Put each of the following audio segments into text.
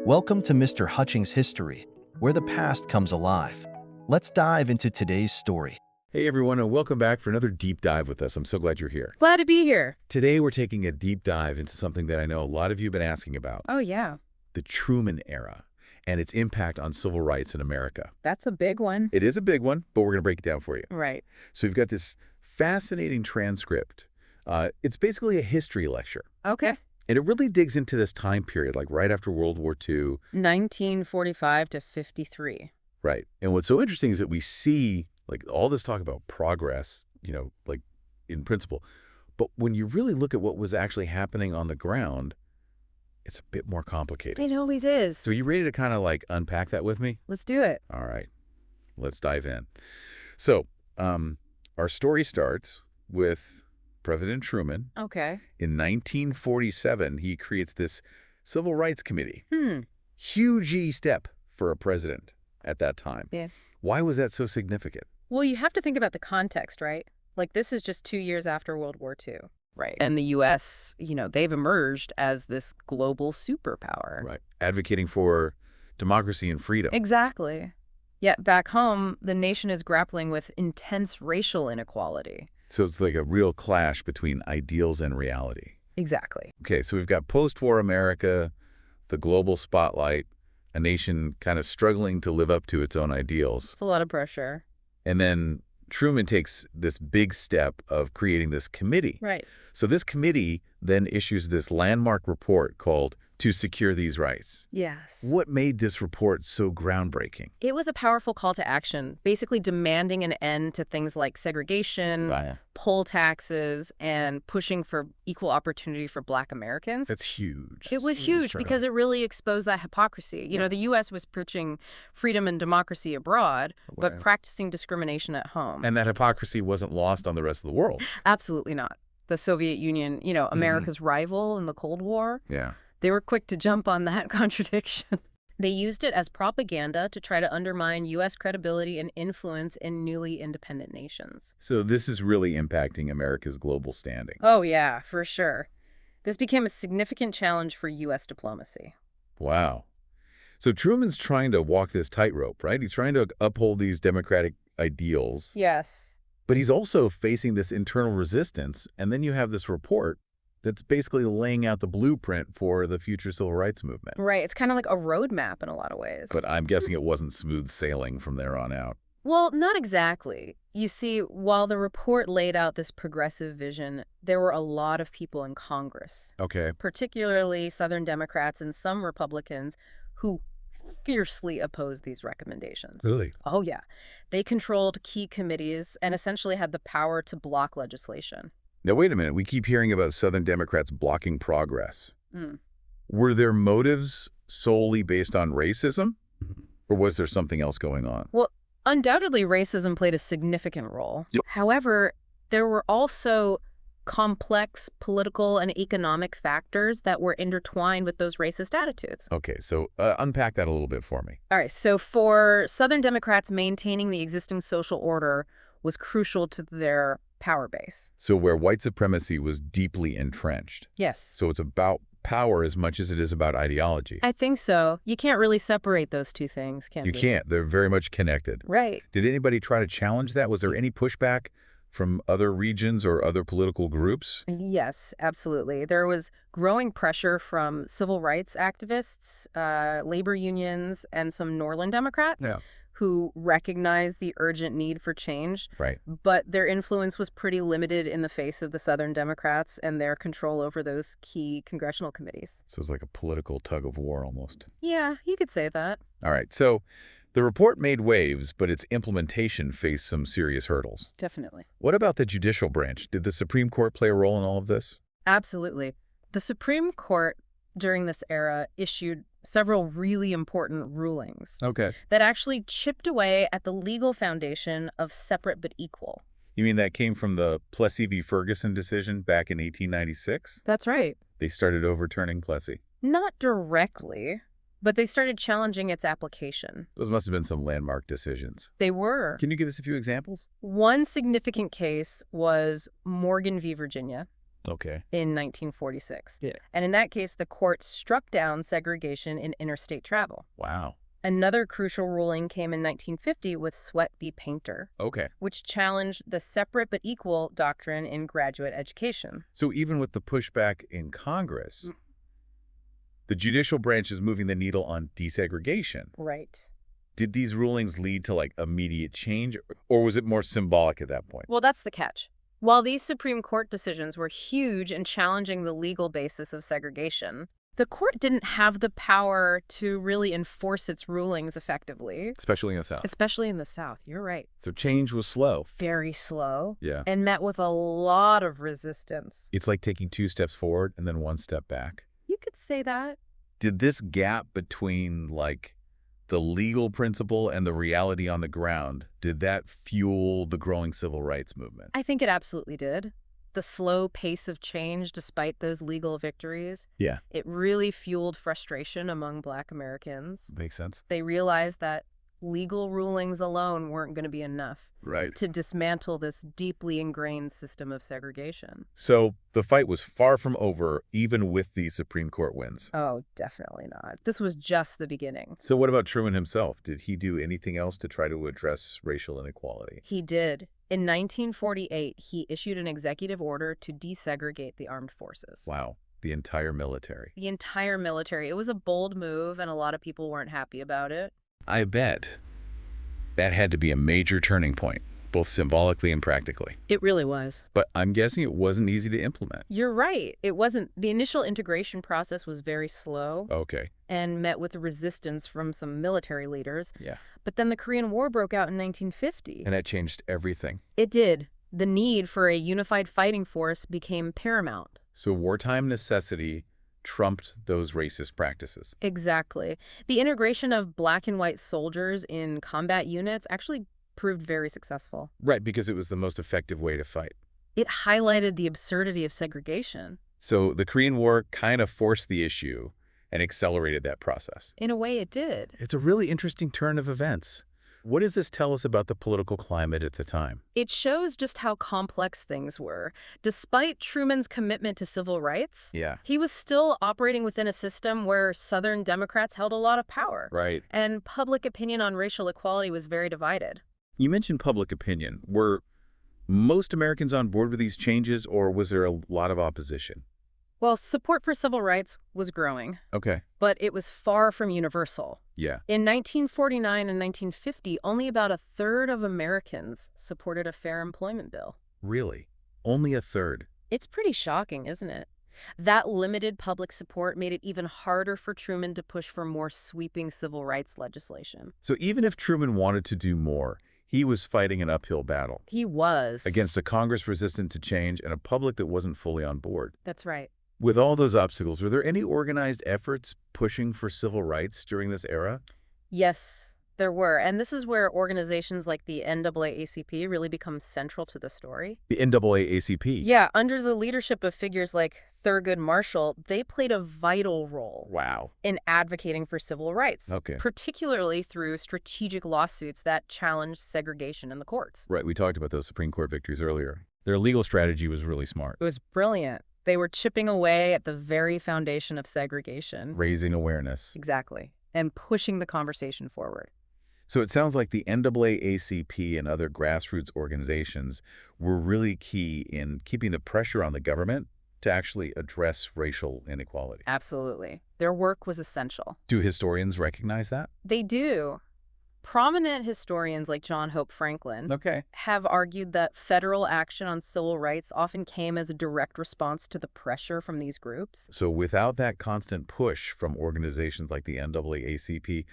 Welcome to Mr. Hutchings History, where the past comes alive. Let's dive into today's story. Hey everyone, and welcome back for another deep dive with us. I'm so glad you're here. Glad to be here. Today we're taking a deep dive into something that I know a lot of you have been asking about. Oh, yeah. The Truman Era and its impact on civil rights in America. That's a big one. It is a big one, but we're going to break it down for you. Right. So we've got this fascinating transcript. It's basically a history lecture. Okay. And it really digs into this time period, like right after World War II. 1945 to 53. Right. And what's so interesting is that we see like all this talk about progress, like in principle. But when you really look at what was actually happening on the ground, it's a bit more complicated. It always is. So are you ready to kind of like unpack that with me? Let's do it. All right. Let's dive in. So our story starts with President Truman. Okay. In 1947, he creates this Civil Rights Committee. Huge step for a president at that time. Yeah. Why was that so significant? Well, you have to think about the context, right? Like, this is just 2 years after World War II. Right. And the U.S., they've emerged as this global superpower. Right. Advocating for democracy and freedom. Exactly. Yet back home, the nation is grappling with intense racial inequality. So it's like a real clash between ideals and reality. Exactly. Okay, so we've got post-war America, the global spotlight, a nation kind of struggling to live up to its own ideals. It's a lot of pressure. And then Truman takes this big step of creating this committee. Right. So this committee then issues this landmark report called To Secure These Rights. Yes. What made this report so groundbreaking? It was a powerful call to action, basically demanding an end to things like segregation, poll taxes, and pushing for equal opportunity for Black Americans. That's huge. It was huge because it really exposed that hypocrisy. The U.S. was preaching freedom and democracy abroad, but practicing discrimination at home. And that hypocrisy wasn't lost on the rest of the world. Absolutely not. The Soviet Union, America's rival in the Cold War. Yeah. They were quick to jump on that contradiction. They used it as propaganda to try to undermine U.S. credibility and influence in newly independent nations. So this is really impacting America's global standing. Oh, yeah, for sure. This became a significant challenge for U.S. diplomacy. Wow. So Truman's trying to walk this tightrope, right? He's trying to uphold these democratic ideals. Yes. But he's also facing this internal resistance. And then you have this report that's basically laying out the blueprint for the future civil rights movement. Right. It's kind of like a roadmap in a lot of ways. But I'm guessing it wasn't smooth sailing from there on out. Well, not exactly. You see, while the report laid out this progressive vision, there were a lot of people in Congress, particularly Southern Democrats and some Republicans, who fiercely opposed these recommendations. Really? Oh, yeah. They controlled key committees and essentially had the power to block legislation. Now, wait a minute. We keep hearing about Southern Democrats blocking progress. Were their motives solely based on racism? Or was there something else going on? Well, undoubtedly, racism played a significant role. Yep. However, there were also complex political and economic factors that were intertwined with those racist attitudes. Okay, so unpack that a little bit for me. All right, so for Southern Democrats, maintaining the existing social order was crucial to their power base. So where white supremacy was deeply entrenched. Yes. So it's about power as much as it is about ideology. I think so. You can't really separate those two things, can you? You can't. They're very much connected. Right. Did anybody try to challenge that? Was there any pushback from other regions or other political groups? Yes, absolutely. There was growing pressure from civil rights activists, labor unions, and some Northern Democrats who recognized the urgent need for change. Right. But their influence was pretty limited in the face of the Southern Democrats and their control over those key congressional committees. So it's like a political tug of war almost. Yeah, you could say that. All right. So the report made waves, but its implementation faced some serious hurdles. Definitely. What about the judicial branch? Did the Supreme Court play a role in all of this? Absolutely. The Supreme Court during this era issued several really important rulings that actually chipped away at the legal foundation of separate but equal. You mean that came from the Plessy v. Ferguson decision back in 1896? That's right. They started overturning Plessy. Not directly, but they started challenging its application. Those must have been some landmark decisions. They were. Can you give us a few examples? One significant case was Morgan v. Virginia. Okay. in 1946. Yeah. And in that case, the court struck down segregation in interstate travel. Wow. Another crucial ruling came in 1950 with Sweatt v. Painter, Okay. which challenged the separate but equal doctrine in graduate education. So even with the pushback in Congress, the judicial branch is moving the needle on desegregation. Right. Did these rulings lead to, like, immediate change, or was it more symbolic at that point? Well, that's the catch. While these Supreme Court decisions were huge in challenging the legal basis of segregation, the court didn't have the power to really enforce its rulings effectively. Especially in the South. Especially in the South, you're right. So change was slow. Very slow. Yeah. And met with a lot of resistance. It's like taking 2 steps forward and then 1 step back. You could say that. Did this gap between, like, the legal principle and the reality on the ground, did that fuel the growing civil rights movement? I think it absolutely did. The slow pace of change despite those legal victories. Yeah. It really fueled frustration among Black Americans. Makes sense. They realized that legal rulings alone weren't going to be enough to dismantle this deeply ingrained system of segregation. So the fight was far from over, even with these Supreme Court wins. Oh, definitely not. This was just the beginning. So what about Truman himself? Did he do anything else to try to address racial inequality? He did. In 1948, he issued an executive order to desegregate the armed forces. Wow. The entire military. The entire military. It was a bold move, and a lot of people weren't happy about it. I bet that had to be a major turning point, both symbolically and practically. It really was. But I'm guessing it wasn't easy to implement. You're right. It wasn't. The initial integration process was very slow. Okay. And met with resistance from some military leaders. Yeah. But then the Korean War broke out in 1950. And that changed everything. It did. The need for a unified fighting force became paramount. So wartime necessity trumped those racist practices. Exactly. The integration of Black and white soldiers in combat units actually proved very successful. Right, because it was the most effective way to fight. It highlighted the absurdity of segregation. So the Korean War kind of forced the issue and accelerated that process. In a way, it did. It's a really interesting turn of events. What does this tell us about the political climate at the time? It shows just how complex things were. Despite Truman's commitment to civil rights, he was still operating within a system where Southern Democrats held a lot of power. Right. And public opinion on racial equality was very divided. You mentioned public opinion. Were most Americans on board with these changes, or was there a lot of opposition? Well, support for civil rights was growing. Okay. But it was far from universal. Yeah. In 1949 and 1950, only about a third of Americans supported a fair employment bill. Really? Only a third? It's pretty shocking, isn't it? That limited public support made it even harder for Truman to push for more sweeping civil rights legislation. So even if Truman wanted to do more, he was fighting an uphill battle. He was. Against a Congress resistant to change and a public that wasn't fully on board. That's right. With all those obstacles, were there any organized efforts pushing for civil rights during this era? Yes, there were. And this is where organizations like the NAACP really become central to the story. The NAACP? Yeah, under the leadership of figures like Thurgood Marshall, they played a vital role. Wow. In advocating for civil rights. Okay. Particularly through strategic lawsuits that challenged segregation in the courts. Right, we talked about those Supreme Court victories earlier. Their legal strategy was really smart. It was brilliant. They were chipping away at the very foundation of segregation. Raising awareness. Exactly. And pushing the conversation forward. So it sounds like the NAACP and other grassroots organizations were really key in keeping the pressure on the government to actually address racial inequality. Absolutely. Their work was essential. Do historians recognize that? They do. Prominent historians like John Hope Franklin have argued that federal action on civil rights often came as a direct response to the pressure from these groups. So without that constant push from organizations like the NAACP,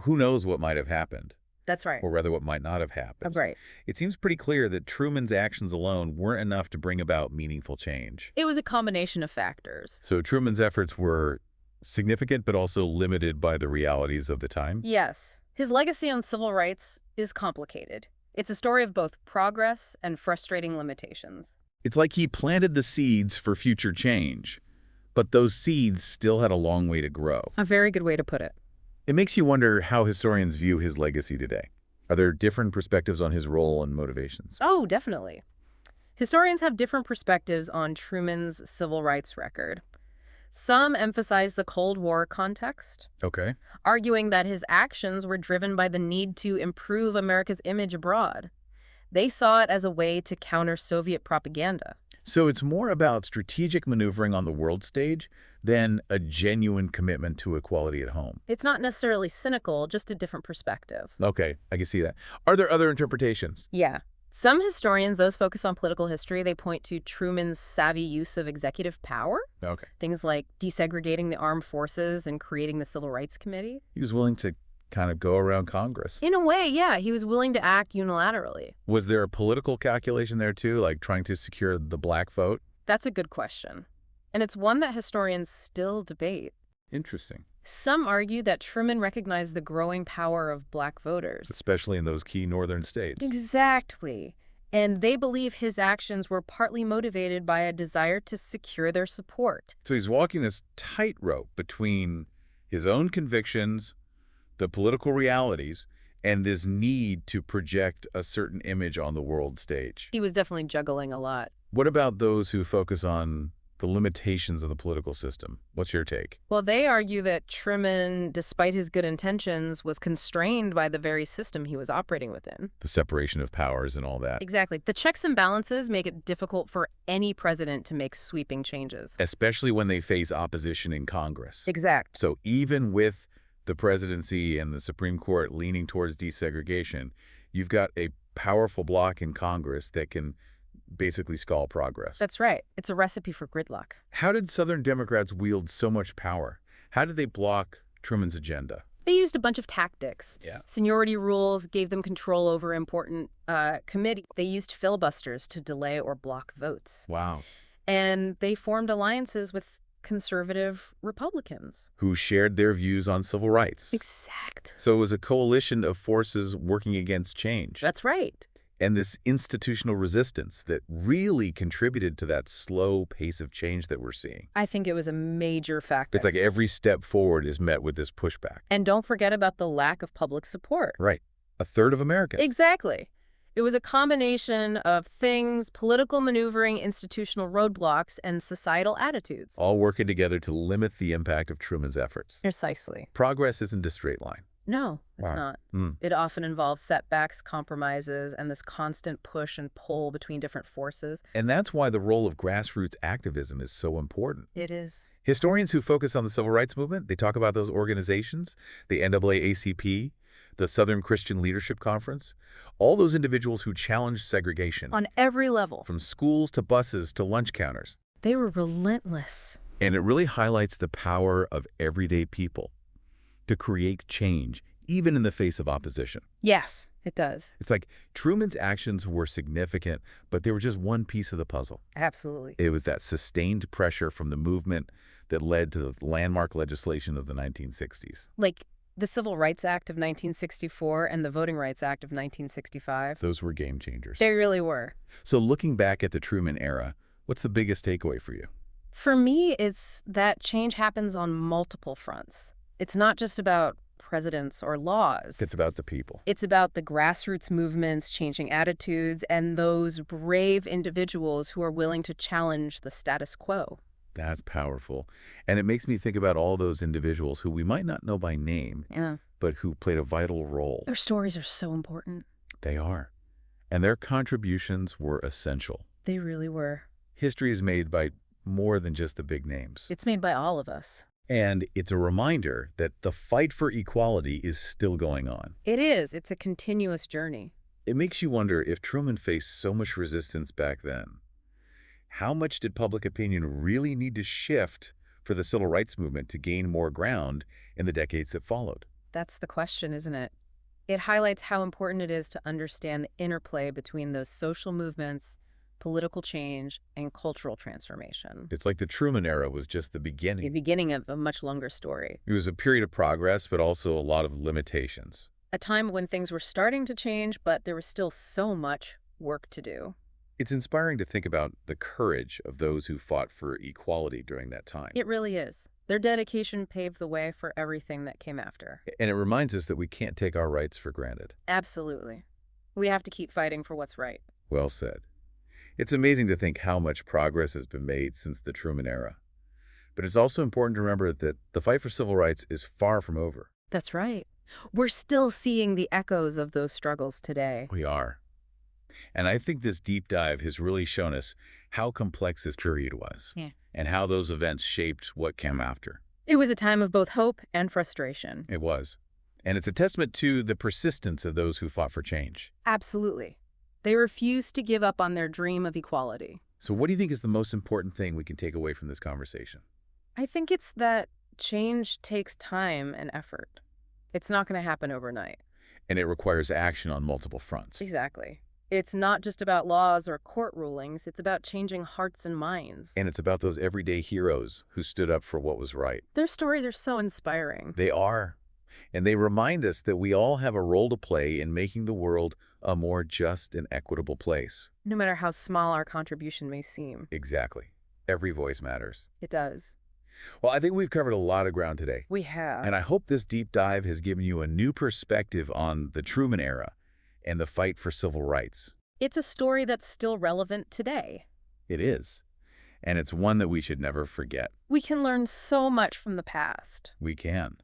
who knows what might have happened? That's right. Or rather what might not have happened. Right. It seems pretty clear that Truman's actions alone weren't enough to bring about meaningful change. It was a combination of factors. So Truman's efforts were significant but also limited by the realities of the time? Yes. His legacy on civil rights is complicated. It's a story of both progress and frustrating limitations. It's like he planted the seeds for future change, but those seeds still had a long way to grow. A very good way to put it. It makes you wonder how historians view his legacy today. Are there different perspectives on his role and motivations? Oh, definitely. Historians have different perspectives on Truman's civil rights record. Some emphasize the Cold War context, Okay. arguing that his actions were driven by the need to improve America's image abroad. They saw it as a way to counter Soviet propaganda. So it's more about strategic maneuvering on the world stage than a genuine commitment to equality at home. It's not necessarily cynical, just a different perspective. Okay, I can see that. Are there other interpretations? Yeah. Some historians, those focused on political history, they point to Truman's savvy use of executive power. Okay. Things like desegregating the armed forces and creating the Civil Rights Committee. He was willing to kind of go around Congress. In a way, yeah, he was willing to act unilaterally. Was there a political calculation there too, like trying to secure the black vote? That's a good question. And it's one that historians still debate. Interesting. Some argue that Truman recognized the growing power of black voters. Especially in those key northern states. Exactly. And they believe his actions were partly motivated by a desire to secure their support. So he's walking this tightrope between his own convictions, the political realities, and this need to project a certain image on the world stage. He was definitely juggling a lot. What about those who focus on the limitations of the political system? What's your take? Well, they argue that Truman, despite his good intentions, was constrained by the very system he was operating within. The separation of powers and all that. Exactly. The checks and balances make it difficult for any president to make sweeping changes. Especially when they face opposition in Congress. Exact. So even with the presidency and the Supreme Court leaning towards desegregation, you've got a powerful bloc in Congress that can basically stall progress. That's right. It's a recipe for gridlock. How did Southern Democrats wield so much power? How did they block Truman's agenda? They used a bunch of tactics. Yeah. Seniority rules gave them control over important committees. They used filibusters to delay or block votes. Wow. And they formed alliances with conservative Republicans. Who shared their views on civil rights. Exact. So it was a coalition of forces working against change. That's right. And this institutional resistance that really contributed to that slow pace of change that we're seeing. I think it was a major factor. It's like every step forward is met with this pushback. And don't forget about the lack of public support. Right. A third of Americans. Exactly. It was a combination of things, political maneuvering, institutional roadblocks, and societal attitudes. All working together to limit the impact of Truman's efforts. Precisely. Progress isn't a straight line. No, it's Wow. not. It often involves setbacks, compromises, and this constant push and pull between different forces. And that's why the role of grassroots activism is so important. It is. Historians who focus on the civil rights movement, they talk about those organizations, the NAACP, the Southern Christian Leadership Conference, all those individuals who challenged segregation. On every level. From schools to buses to lunch counters. They were relentless. And it really highlights the power of everyday people to create change, even in the face of opposition. Yes, it does. It's like Truman's actions were significant, but they were just one piece of the puzzle. Absolutely. It was that sustained pressure from the movement that led to the landmark legislation of the 1960s. Like the Civil Rights Act of 1964 and the Voting Rights Act of 1965. Those were game changers. They really were. So looking back at the Truman era, what's the biggest takeaway for you? For me, it's that change happens on multiple fronts. It's not just about presidents or laws. It's about the people. It's about the grassroots movements changing attitudes and those brave individuals who are willing to challenge the status quo. That's powerful. And it makes me think about all those individuals who we might not know by name, but who played a vital role. Their stories are so important. They are. And their contributions were essential. They really were. History is made by more than just the big names. It's made by all of us. And it's a reminder that the fight for equality is still going on. It is. It's a continuous journey. It makes you wonder, if Truman faced so much resistance back then, how much did public opinion really need to shift for the civil rights movement to gain more ground in the decades that followed? That's the question, isn't it? It highlights how important it is to understand the interplay between those social movements, political change, and cultural transformation. It's like the Truman era was just the beginning. The beginning of a much longer story. It was a period of progress, but also a lot of limitations. A time when things were starting to change, but there was still so much work to do. It's inspiring to think about the courage of those who fought for equality during that time. It really is. Their dedication paved the way for everything that came after. And it reminds us that we can't take our rights for granted. Absolutely. We have to keep fighting for what's right. Well said. It's amazing to think how much progress has been made since the Truman era. But it's also important to remember that the fight for civil rights is far from over. That's right. We're still seeing the echoes of those struggles today. We are. And I think this deep dive has really shown us how complex this period was, and how those events shaped what came after. It was a time of both hope and frustration. It was. And it's a testament to the persistence of those who fought for change. Absolutely. They refused to give up on their dream of equality. So what do you think is the most important thing we can take away from this conversation? I think it's that change takes time and effort. It's not going to happen overnight. And it requires action on multiple fronts. Exactly. It's not just about laws or court rulings. It's about changing hearts and minds. And it's about those everyday heroes who stood up for what was right. Their stories are so inspiring. They are. And they remind us that we all have a role to play in making the world a more just and equitable place. No matter how small our contribution may seem. Exactly. Every voice matters. It does. Well, I think we've covered a lot of ground today. We have. And I hope this deep dive has given you a new perspective on the Truman era and the fight for civil rights. It's a story that's still relevant today. It is. And it's one that we should never forget. We can learn so much from the past. We can.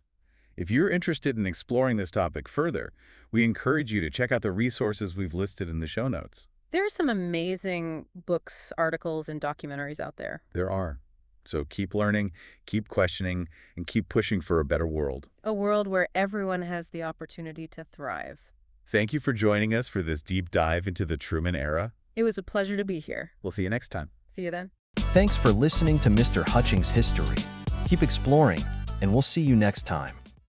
If you're interested in exploring this topic further, we encourage you to check out the resources we've listed in the show notes. There are some amazing books, articles, and documentaries out there. There are. So keep learning, keep questioning, and keep pushing for a better world. A world where everyone has the opportunity to thrive. Thank you for joining us for this deep dive into the Truman era. It was a pleasure to be here. We'll see you next time. See you then. Thanks for listening to Mr. Hutchings History. Keep exploring, and we'll see you next time.